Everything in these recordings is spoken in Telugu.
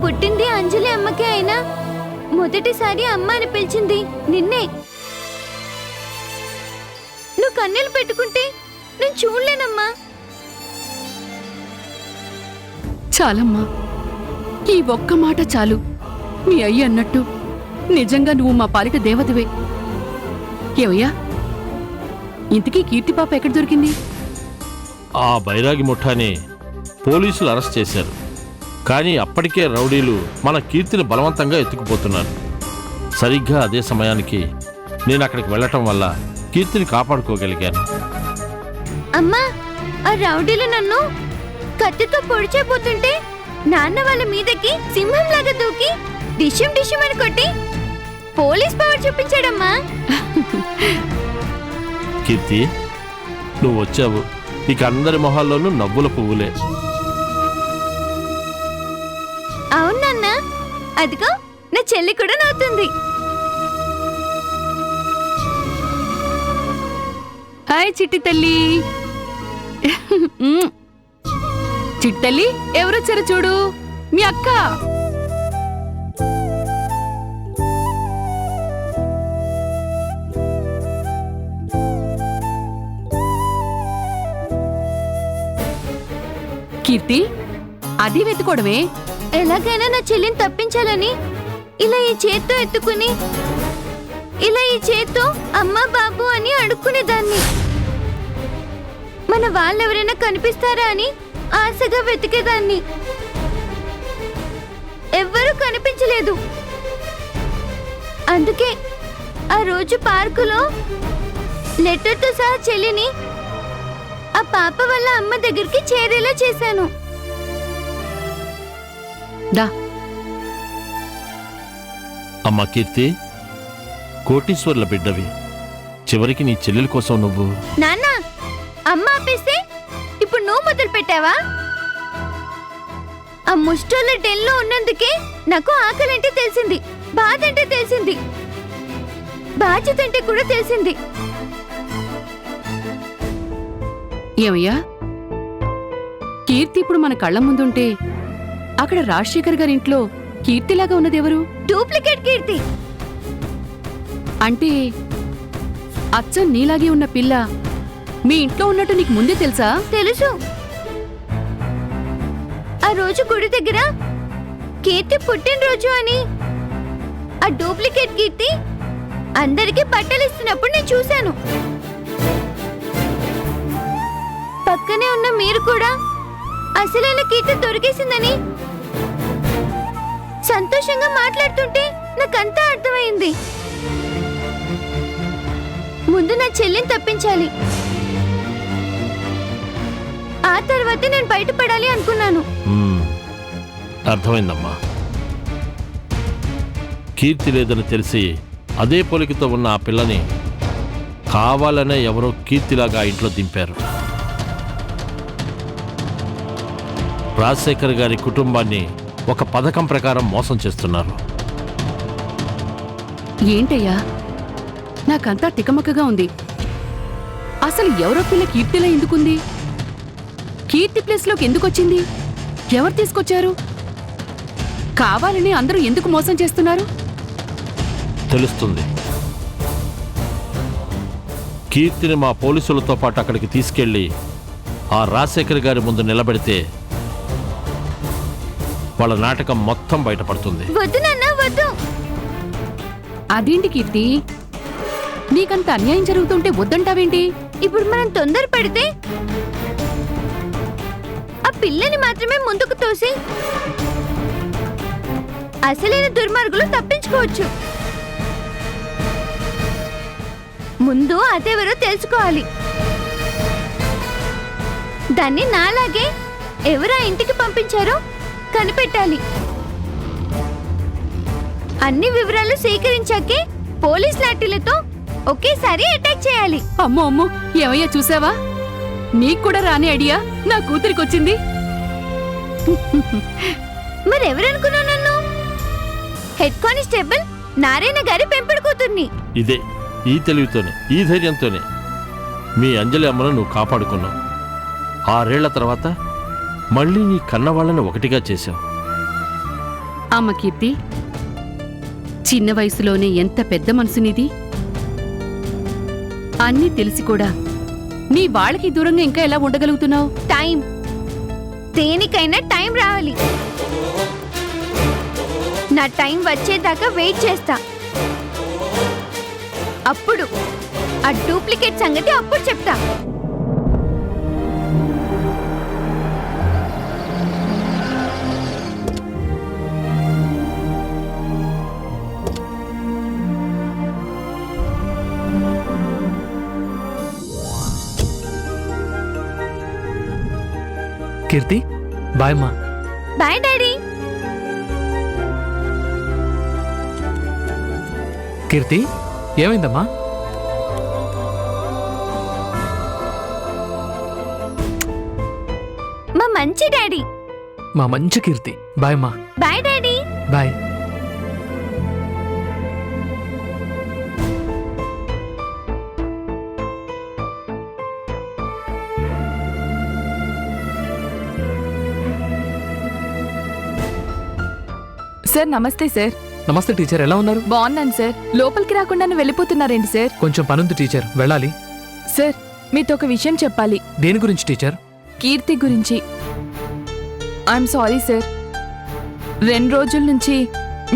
పుట్టింది అంజలి అమ్మకే అయినా మొదటిసారి అమ్మ అని పిలిచింది నిన్నే. నువ్వు కన్నీళ్ళు పెట్టుకుంటే నేను చూడలేనమ్మా. చాలమ్మా, ఈ ఒక్క మాట చాలు. మీ అయ్య అన్నట్టు నిజంగా నువ్వు మా పాలిట దేవతవే. ఏవయ్యా, ఇంతకీ కీర్తిపాప ఎక్కడ దొరికింది? ఆ బైరాగి ముఠాని పోలీసులు అరెస్ట్ చేశారు. కానీ అప్పటికే రౌడీలు మన కీర్తిని బలవంతంగా ఎత్తుకుపోతున్నారు. సరిగ్గా అదే సమయానికి నేను అక్కడికి వెళ్ళటం వల్ల కీర్తిని కాపాడుకోగలిగాను. అమ్మా, ఆ రౌడీలు నన్ను కత్తితో పొడిచేపోతుంటే నాన్న వాళ్ళ మీదకి సింహంలాగా దూకి డిషం డిషం అని కొట్టి పోలీస్ పవర్ చూపించాడమ్మా. కీర్తి, నువ్వు వచ్చావు. ఇక అందరి మొహాల్లోనూ నవ్వుల పువ్వులే. అవునన్నా, అదిగో నా చెల్లి కూడా నవ్వుతుంది. హాయ్ చిట్టి తల్లి. చిట్టల్లి, ఎవరొచ్చారో చూడు, మీ అక్క. కీర్తి, అది వెతుకోవడమే. ఎలాగైనా నా చెల్లిని తప్పించాలని ఇలా ఈ చేత్తో ఎత్తుకుని ఇలా ఈ చేత్తో అమ్మా బాబు అని అడుక్కునేదాన్ని. మన వాళ్ళెవరైనా కనిపిస్తారా అని ఆశగా వెతికేదాన్ని. ఎవ్వరూ కనిపించలేదు. అందుకే ఆ రోజు పార్కులో లెటర్తో సహా చెల్లిని ఆ పాప వాళ్ళ అమ్మ దగ్గరికి చేరేలా చేశాను. దా. అమ్మా కీర్తి, కోటీశ్వర్ల బిడ్డవి. చివరికి నీ చెల్లెల కోసం నువ్వు. నాన్న, అమ్మ ఆపేస్తే ఇప్పుడు నువ్వు మొదలు పెట్టావా? ఆ ముష్టోళ్ళ డెల్లో ఉన్నందుకే నాకు ఆకలంటే తెలిసింది, బాధ అంటే తెలిసింది, బాధ్యత అంటే కూడా తెలిసింది. ఏమయ్యా, కీర్తి ఇప్పుడు మన కళ్ళ ముందుంటే అక్కడ రాజశేఖర్ గారింట్లో కీర్తిలాగా ఉన్నదెవరు? డూప్లికేట్ కీర్తి. అంటే అచ్చం నీలాగే ఉన్న పిల్ల మీ ఇంట్లో ఉన్నట్టు నీకు ముందే తెలుసా? తెలుసు. ఆ రోజు గుడి దగ్గర కీర్తి పుట్టినరోజు అని ఆ డూప్లికేట్ కీర్తి అందరికీ బట్టలు ఇస్తున్నప్పుడు నేను చూశాను. పక్కనే ఉన్న మీరు కూడా అసలైన కీర్తి దొరికేసిందని సంతోషంగా మాట్లాడుతుంటే నాకంతా అర్థమైంది. ముందు నా చెల్లిని తప్పించాలి, ఆ తర్వాతే నేను బయటపడాలి అనుకున్నాను. అర్థమైందమ్మా. కీర్తి లేదని తెలిసి అదే పొలికితో ఉన్న ఆ పిల్లని కావాలనే ఎవరో కీర్తిలాగా ఇంట్లో దింపారు. రాజశేఖర్ గారి కుటుంబాన్ని ఒక పథకం ప్రకారం మోసం చేస్తున్నారు. ఏంటయ్యా, నాకంతా తికమకగా ఉంది. అసలు ఎవరో పిల్ల కీర్తిలో ఎందుకుంది? కీర్తి ప్లేస్లోకి ఎందుకొచ్చింది? ఎవరు తీసుకొచ్చారు? కావాలని అందరూ ఎందుకు మోసం చేస్తున్నారు? తెలుస్తుంది. కీర్తిని మా పోలీసులతో పాటు అక్కడికి తీసుకెళ్లి ఆ రాజశేఖర్ గారి ముందు నిలబెడితే వాళ్ళ నాటకం మొత్తం బయటపడుతుంది. వద్దు నాన్న, వద్దు. అదేంటి కీర్తి, నీకంత అన్యాయం జరుగుతుంటే వద్దంటావేంటి? ఇప్పుడు మనం తొందర పడితే ఆ పిల్లని మాత్రమే ముందుకు తోసి అసలైన దుర్మార్గులు తప్పించుకోవచ్చు. ముందు అదెవరో తెలుసుకోవాలి. దాన్ని నాలాగే ఎవరా ఇంటికి పంపించారో కనిపెట్టాలి. అన్ని వివరాలు సేకరించాకే పోలీస్ లాఠీలతో ఒకేసారి అటాక్ చేయాలి. అమ్మో అమ్మో, ఏమయ్యా చూసావా? నీకు కూడా రాని ఐడియా నా కూతురికొచ్చింది. మరెవరనుకున్నావు నన్ను? హెడ్ కానిస్టేబుల్ నారాయణ గారి పెంపుడు కూతుర్ని. ఇదే, ఈ తెలివితోనే, ఈ ధైర్యంతోనే మీ అంజలి అమ్మను నువ్వు కాపాడుకున్నావు. 6 ఏళ్ల తర్వాత మళ్ళీ నీ కన్నవాళ్ళని ఒకటిగా చేశావు. అమ్మ కీర్తి, చిన్న వయసులోనే ఎంత పెద్ద మనసునిది. అన్నీ తెలిసి కూడా నీ వాళ్ళకి దూరంగా ఇంకా ఎలా ఉండగలుగుతున్నావు? టైం, దేనికైనా టైం రావాలి. నా టైం వచ్చేదాకా వెయిట్ చేస్తా. అప్పుడు ఆ డూప్లికేట్ సంగతి అప్పుడు చెప్తా. కీర్తి, బాయ్ అమ్మా. Bye daddy. కీర్తి, ఏమైందమ్మా? మా మంచి డాడీ. మా మంచి కీర్తి, బాయ్ అమ్మా. Bye daddy. బాయ్. సార్ నమస్తే సార్. నమస్తే టీచర్, ఎలా ఉన్నారు? బాగున్నాను సార్. లోపలికి రాకుండా వెళ్ళిపోతున్నారేంటి సార్? కొంచెం పనుంది టీచర్, వెళ్ళాలి. సార్ మీతో ఒక విషయం చెప్పాలి. దేని గురించి టీచర్? కీర్తి గురించి. I'm sorry sir. 2 రోజుల నుంచి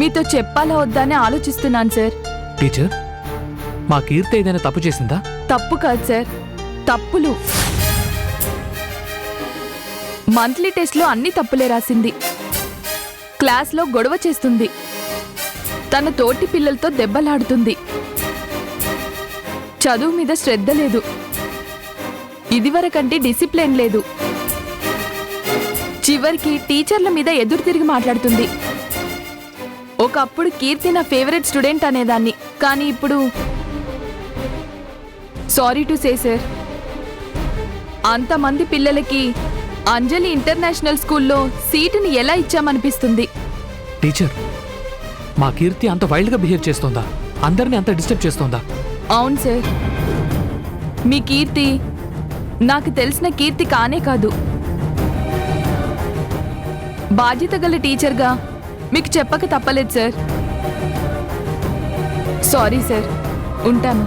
మీతో చెప్పాలా వద్దా అని ఆలోచిస్తున్నాను సార్. టీచర్, మా కీర్తి ఏదైనా తప్పు చేసిందా? తప్పు కాదు సార్, తప్పులు. మంత్లీ టెస్ట్లో అన్ని తప్పులే రాసింది. క్లాస్లో గొడవ చేస్తుంది. తన తోటి పిల్లలతో దెబ్బలాడుతుంది. చదువు మీద శ్రద్ధ లేదు. ఇదివరకంటే డిసిప్లిన్ లేదు. చివరికి టీచర్ల మీద ఎదురు తిరిగి మాట్లాడుతుంది. ఒకప్పుడు కీర్తి నా ఫేవరెట్ స్టూడెంట్ అనేదాన్ని, కానీ ఇప్పుడు సారీ టు సే సార్, అంతమంది పిల్లలకి అంజలి ఇంటర్నేషనల్ స్కూల్లో సీటుని ఎలా ఇచ్చామనిపిస్తుంది. టీచర్, మా కీర్తి అంత వైల్డ్గా బిహేవ్ చేస్తోందా? అందరినీ అంత డిస్టర్బ్ చేస్తోందా? అవును సార్. మీ కీర్తి నాకు తెలిసిన కీర్తి కానే కాదు. బాధ్యత గల టీచర్గా మీకు చెప్పక తప్పలేదు సార్. సారీ సార్, ఉంటాను.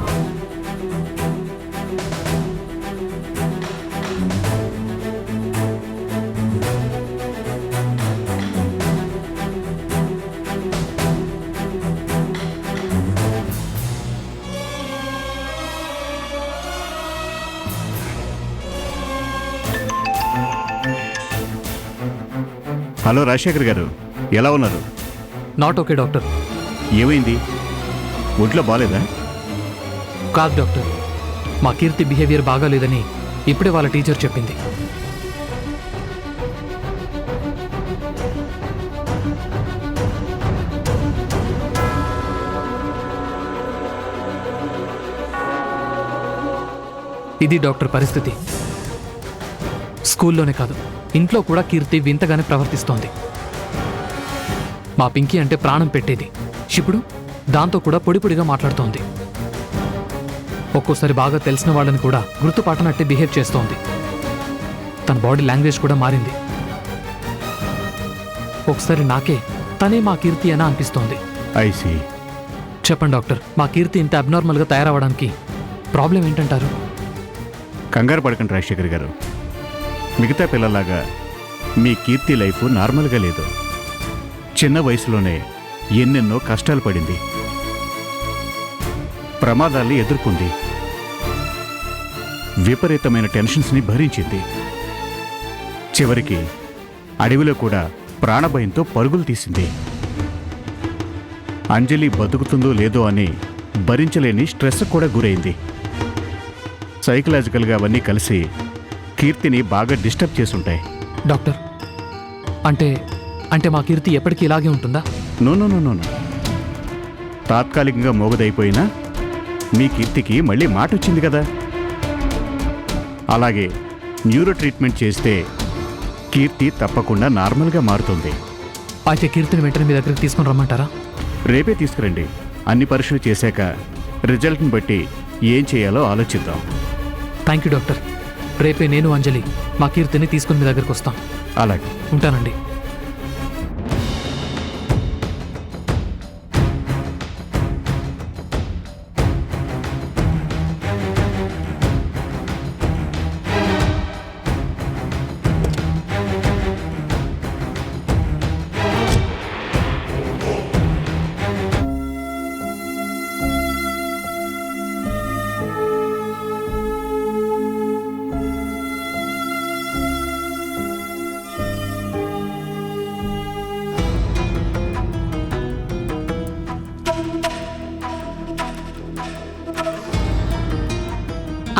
హలో రాజశేఖర్ గారు, ఎలా ఉన్నారు? Not okay doctor. ఏమైంది? ఒంట్లో బాలేదా? కాదు డాక్టర్, మా కీర్తి బిహేవియర్ బాగాలేదని ఇప్పుడే వాళ్ళ టీచర్ చెప్పింది. ఇది డాక్టర్ పరిస్థితి. స్కూల్లోనే కాదు, ఇంట్లో కూడా కీర్తి వింతగానే ప్రవర్తిస్తోంది. మా పింకీ అంటే ప్రాణం పెట్టేది, ఇప్పుడు దాంతో కూడా పొడి పొడిగా మాట్లాడుతోంది. ఒక్కోసారి బాగా తెలిసిన వాళ్ళని కూడా గుర్తుపట్టనట్టే బిహేవ్ చేస్తోంది. తన బాడీ లాంగ్వేజ్ కూడా మారింది. ఒకసారి నాకే తనే మా కీర్తి అని అనిపిస్తోంది. ఐసి. చెప్పండి డాక్టర్, మా కీర్తి ఇంత అబ్నార్మల్గా తయారవడానికి ప్రాబ్లం ఏంటంటారు? కంగారు పడకండి రాజశేఖర్ గారు. మిగతా పిల్లలాగా మీ కీర్తి లైఫ్ నార్మల్గా లేదు. చిన్న వయసులోనే ఎన్నెన్నో కష్టాలు పడింది, ప్రమాదాల్ని ఎదుర్కొంది, విపరీతమైన టెన్షన్స్ని భరించింది. చివరికి అడవిలో కూడా ప్రాణభయంతో పరుగులు తీసింది. అంజలి బతుకుతుందో లేదో అని భరించలేని స్ట్రెస్ కూడా గురైంది. సైకలాజికల్గా అవన్నీ కలిసి కీర్తిని బాగా డిస్టర్బ్ చేసుంటాయి. డాక్టర్, అంటే అంటే మా కీర్తి ఎప్పటికీ ఇలాగే ఉంటుందా? No no no no. తాత్కాలికంగా మోగదైపోయినా మీ కీర్తికి మళ్ళీ మాట వచ్చింది కదా. అలాగే న్యూరో ట్రీట్మెంట్ చేస్తే కీర్తి తప్పకుండా నార్మల్గా మారుతుంది. అయితే కీర్తిని వెంటనే మీ దగ్గరికి తీసుకొని రమ్మంటారా? రేపే తీసుకురండి. అన్ని పరీక్షలు చేశాక రిజల్ట్ని బట్టి ఏం చేయాలో ఆలోచిద్దాం. Thank you doctor. రేపే నేను అంజలి మా కీర్తిని తీసుకుని మీ దగ్గరికి వస్తాం. అలాగే. ఉంటానండి.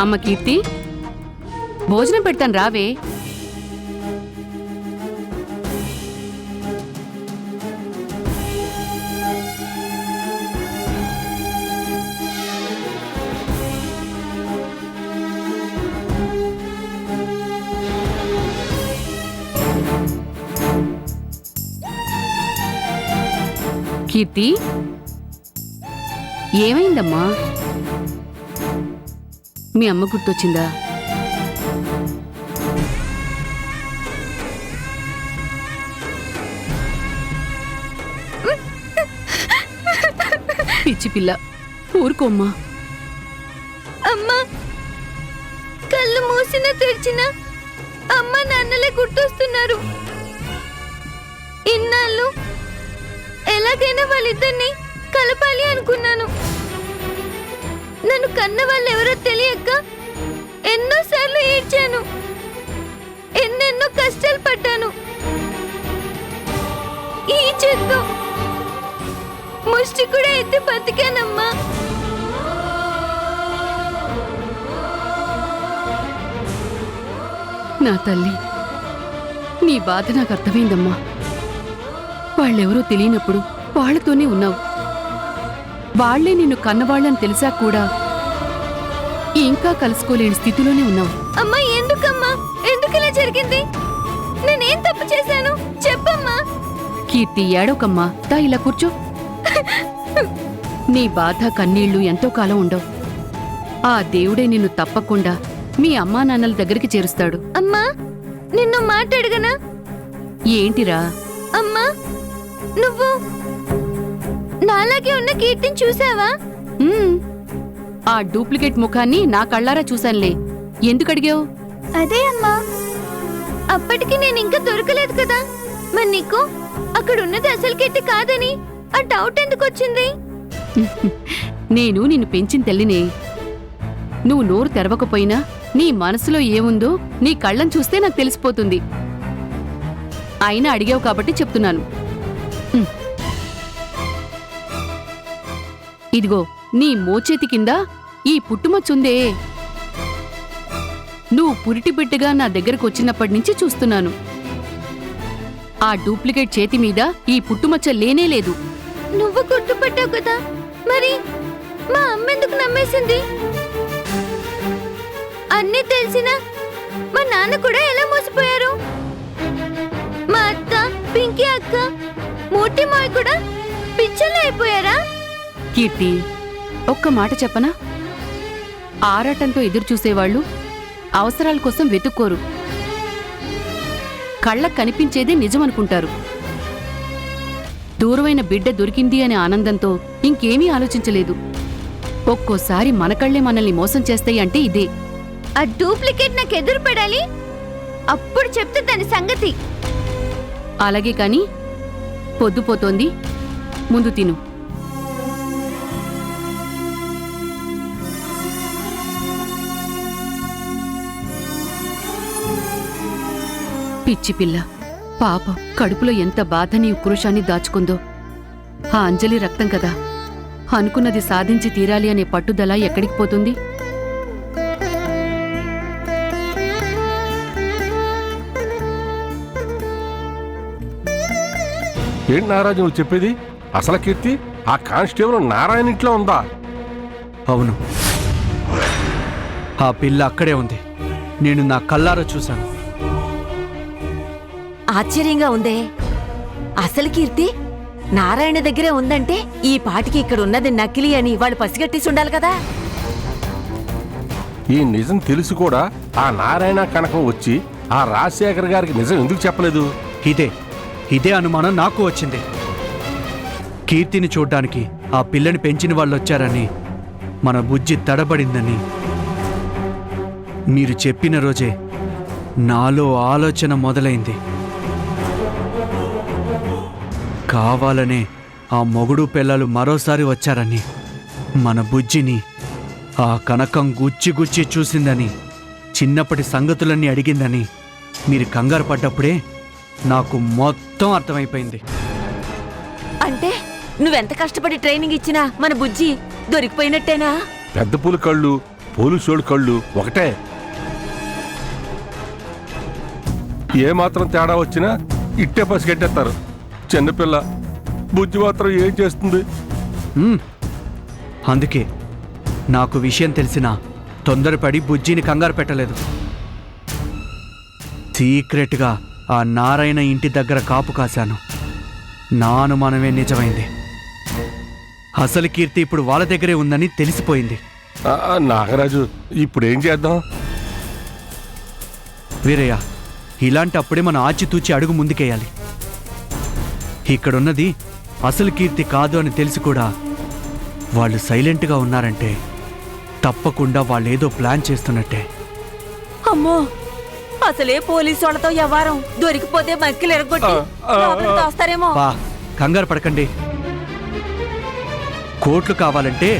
అమ్మ కీర్తి, భోజనం పెడతాను రావే. కీర్తి, ఏమైందమ్మా? మీ అమ్మ గుర్తొచ్చిందా? పిచ్చి పిల్ల, ఊరుకోమ్మా. అమ్మా, కళ్ళు మూసినా తెరిచినా అమ్మ నాన్నలే గుర్తొస్తున్నారు. ఇన్నాళ్ళు ఎలాగైనా వాళ్ళిద్దరిని కలపాలి అనుకున్నాను. నన్ను కన్న వాళ్ళు ఎవరో తెలియక ఎన్నోసార్లు ఏడ్చాను, ఎన్నెన్నో కష్టాలు పడ్డాను. ఈ చేత్తో ముష్టి కూడా ఎత్తి బతికానమ్మా. నా తల్లి, నీ బాధ నాకు అర్థమైందమ్మా. వాళ్ళెవరో తెలియనప్పుడు వాళ్లతోనే ఉన్నావు. వాళ్లే నిన్ను కన్నవాళ్ళని తెలిసా కూడా ఇంకా కలుసుకోలేని స్థితిలోనే ఉన్నావు. అమ్మా, ఎందుకమ్మా? ఎందుకిలా జరిగింది? నేనేం తప్పు చేశాను చెప్పమ్మా. కీర్తి, ఏడవకమ్మా. దా ఇలా కూర్చో. నీ బాధ కన్నీళ్లు ఎంతో కాలం ఉండవు. ఆ దేవుడే నిన్ను తప్పకుండా మీ అమ్మా నాన్నల దగ్గరికి చేరుస్తాడు. అమ్మా, నిన్ను మాట అడగనా? ఏంటిరా? అమ్మా, నువ్వు నాలాగే ఉన్న కీర్తిని చూసావా? ఆ డూప్లికేట్ ముఖాన్ని నా కళ్ళారా చూశానులే. ఎందుకు అడిగావు? అదే అమ్మా, అప్పటికి నేను ఇంకా దొరకలేదు కదా. మరి నీకు అక్కడ ఉన్నది అసలు కీర్తి కాదని ఆ డౌట్ ఎందుకు వచ్చింది? నేను నిన్ను పెంచిన తల్లినే. నువ్వు నోరు తెరవకపోయినా నీ మనసులో ఏముందో నీ కళ్ళని చూస్తే నాకు తెలిసిపోతుంది. అయినా అడిగావు కాబట్టి చెప్తున్నాను. ఇదిగో, నీ మోచేతి కింద ఈ పుట్టుమచ్చుందే. నువ్వు పురిటి బిడ్డగా నా దగ్గరకు వచ్చినప్పటి నుంచి చూస్తున్నాను. ఆ డూప్లికేట్ చేతి మీద ఈ పుట్టుమచ్చ లేనే లేదు. నువ్వు గుర్తుపట్టావు కదా, మరి మా అమ్మ ఎందుకు నమ్మేసింది? అన్నీ తెలిసినా మా నాన్న కూడా ఎలా మోసపోయారు? మా అత్త, పింకీ అక్క, మూర్తి మాయ కూడా పిచ్చలు అయిపోయారా? కీర్తి, ఒక్క మాట చెప్పనా? ఆరాటంతో ఎదురు చూసేవాళ్ళు అవసరాల కోసం వెతుక్కోరు. కళ్ళకు కనిపించేదే నిజమనుకుంటారు. దూరమైన బిడ్డ దొరికింది అనే ఆనందంతో ఇంకేమీ ఆలోచించలేదు. ఒక్కోసారి మన కళ్ళే మనల్ని మోసం చేస్తాయి అంటే ఇదే. ఆ డూప్లికేట్ నాకు ఎదురు పడాలి, అప్పుడు చెప్తే దాని సంగతి. అలాగే కాని, పొద్దుపోతోంది, ముందు తిను. పిచ్చి పిల్ల, పాపం కడుపులో ఎంత బాధని ఉక్రోషాన్ని దాచుకుందో. ఆ అంజలి రక్తం కదా, అనుకున్నది సాధించి తీరాలి అనే పట్టుదల ఎక్కడికి పోతుంది? ఏంటి నారాజు నువ్వు చెప్పేది? అసలు కీర్తి ఆ కానిస్టేబుల్ నారాయణ ఇంట్లో ఉందా? అవును, ఆ పిల్ల అక్కడే ఉంది. నేను నా కళ్ళారా చూశాను. ఆశ్చర్యంగా ఉందే. అసలు కీర్తి నారాయణ దగ్గరే ఉందంటే ఈ పాటికి ఇక్కడ ఉన్నది నకిలీ అని వాళ్ళు పసిగట్టేసి ఉండాలి కదా. ఈ నిజం తెలిసి కూడా ఆ నారాయణ కనకం వచ్చి ఆ రాజశేఖర్ గారికి నిజం ఎందుకు చెప్పలేదు? ఇదే అనుమానం నాకు వచ్చింది. కీర్తిని చూడ్డానికి ఆ పిల్లని పెంచిన వాళ్ళు వచ్చారని, మన బుజ్జి తడబడిందని మీరు చెప్పిన రోజే నాలో ఆలోచన మొదలైంది. కావాలనే ఆ మొగుడు పిల్లలు మరోసారి వచ్చారని, మన బుజ్జిని ఆ కనకం గుచ్చి గుచ్చి చూసిందని, చిన్నప్పటి సంగతులన్నీ అడిగిందని మీరు కంగారు పడ్డప్పుడే నాకు మొత్తం అర్థమైపోయింది. అంటే నువ్వెంత కష్టపడి ట్రైనింగ్ ఇచ్చినా మన బుజ్జి దొరికిపోయినట్టేనా? పెద్ద పులి కళ్ళు పోలీసోడు కళ్ళు ఒకటే. ఏమాత్రం తేడా వచ్చినా ఇట్టే పసిగట్టేస్తారు. చిన్నపిల్ల బుజ్జి మాత్రం ఏం చేస్తుంది? అందుకే నాకు విషయం తెలిసినా తొందరపడి బుజ్జిని కంగారు పెట్టలేదు. సీక్రెట్గా ఆ నారాయణ ఇంటి దగ్గర కాపు కాశాను. నా అనుమానమే నిజమైంది. అసలు కీర్తి ఇప్పుడు వాళ్ళ దగ్గరే ఉందని తెలిసిపోయింది. నాగరాజు, ఇప్పుడేం చేద్దాం? వీరయ్య, ఇలాంటప్పుడే మనం ఆచితూచి అడుగు ముందుకేయాలి. ఇక్కడున్నది అసలు కీర్తి కాదు అని తెలిసి కూడా వాళ్ళు సైలెంట్గా ఉన్నారంటే తప్పకుండా వాళ్ళేదో ప్లాన్ చేస్తున్నట్టే. అమ్మో, అసలే పోలీసు వాళ్ళతో వ్యవహారం. దొరికిపోతే మక్కిలు ఎరగొట్టి లోపలికి తోస్తారేమో. బా, కంగారు పడకండి. కోట్లు కావాలంటే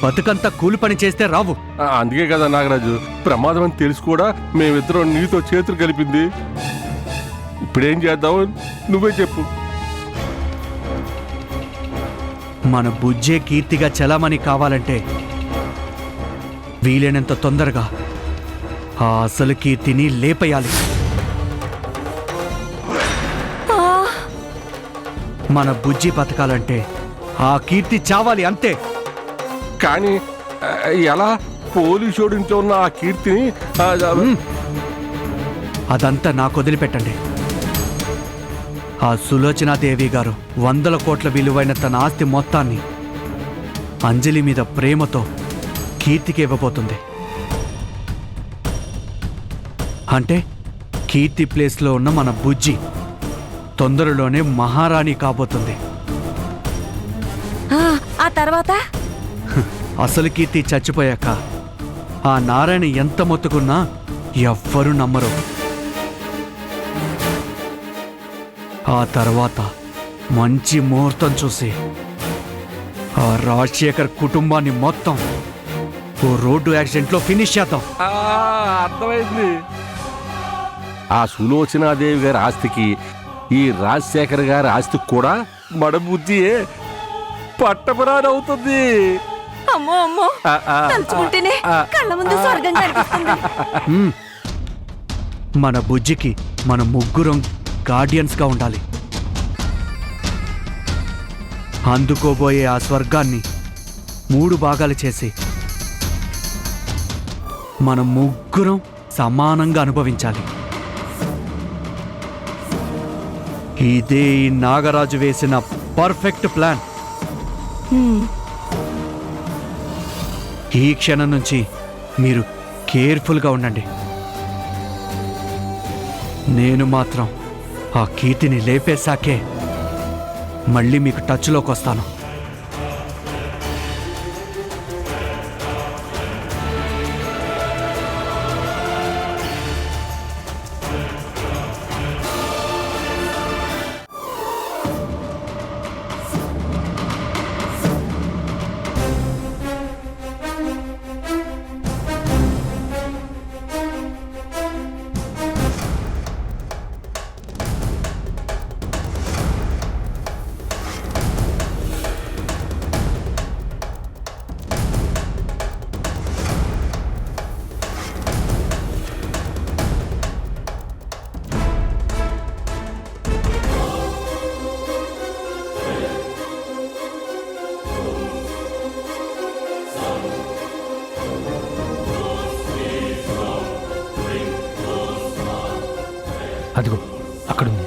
బతుకంతా కూలి పని చేస్తే రావు. అందుకే కదా నాగరాజు, ప్రమాదం అని తెలిసి కూడా మేమిద్దరం నీతో చేతులు కలిపింది. ఇప్పుడేం చేద్దాం నువ్వే చెప్పు. మన బుజ్జే కీర్తిగా చలామణి కావాలంటే వీలైనంత తొందరగా ఆ అసలు కీర్తిని లేపేయాలి. మన బుజ్జి బతకాలంటే ఆ కీర్తి చావాలి, అంతే. కానీ ఎలా? పోలీసోడు ఇంట్లో ఉన్న ఆ కీర్తిని అదంతా నాకు వదిలిపెట్టండి. ఆ సులోచనాదేవి గారు 100 కోట్ల విలువైన తన ఆస్తి మొత్తాన్ని అంజలి మీద ప్రేమతో కీర్తికి ఇవ్వబోతుంది. అంటే కీర్తి ప్లేస్లో ఉన్న మన బుజ్జి తొందరలోనే మహారాణి కాబోతుంది. ఆ తర్వాత అసలు కీర్తి చచ్చిపోయాక ఆ నారాయణ ఎంత మొత్తుకున్నా ఎవ్వరూ నమ్మరు. ఆ తర్వాత మంచి ముహూర్తం చూసి ఆ రాజశేఖర్ కుటుంబాన్ని మొత్తం ఓ రోడ్డు యాక్సిడెంట్లో ఫినిష్ చేద్దాం. అర్థమైంది. ఆ సులోచనాదేవి గారి ఆస్తికి ఈ రాజశేఖర్ గారి ఆస్తికి కూడా మడబుద్ధియే పట్టపురాని అవుతుంది. అమ్మో అమ్మో, తలుచుకుంటేనే కళ్ళ ముందు స్వర్గం కనిపిస్తుంది. మన బుజ్జికి మన ముగ్గురం గార్డియన్స్గా ఉండాలి. అందుకోబోయే ఆ స్వర్గాన్ని 3 భాగాలు చేసి మనం ముగ్గురం సమానంగా అనుభవించాలి. ఇదే ఈ నాగరాజు వేసిన పర్ఫెక్ట్ ప్లాన్. ఈ క్షణం నుంచి మీరు కేర్ఫుల్గా ఉండండి. నేను మాత్రం ఆ కీర్తిని లేపేశాకే మళ్ళీ మీకు టచ్లోకి వస్తాను. అదిగో అక్కడుంది.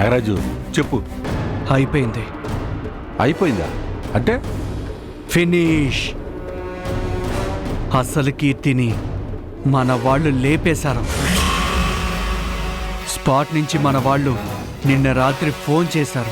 నాగరాజు చెప్పు. అయిపోయింది. అయిపోయిందా అంటే? ఫినిష్. అసలు కీర్తిని మన వాళ్ళు లేపేశారు. స్పాట్ నుంచి మన వాళ్ళు నిన్న రాత్రి ఫోన్ చేశారు.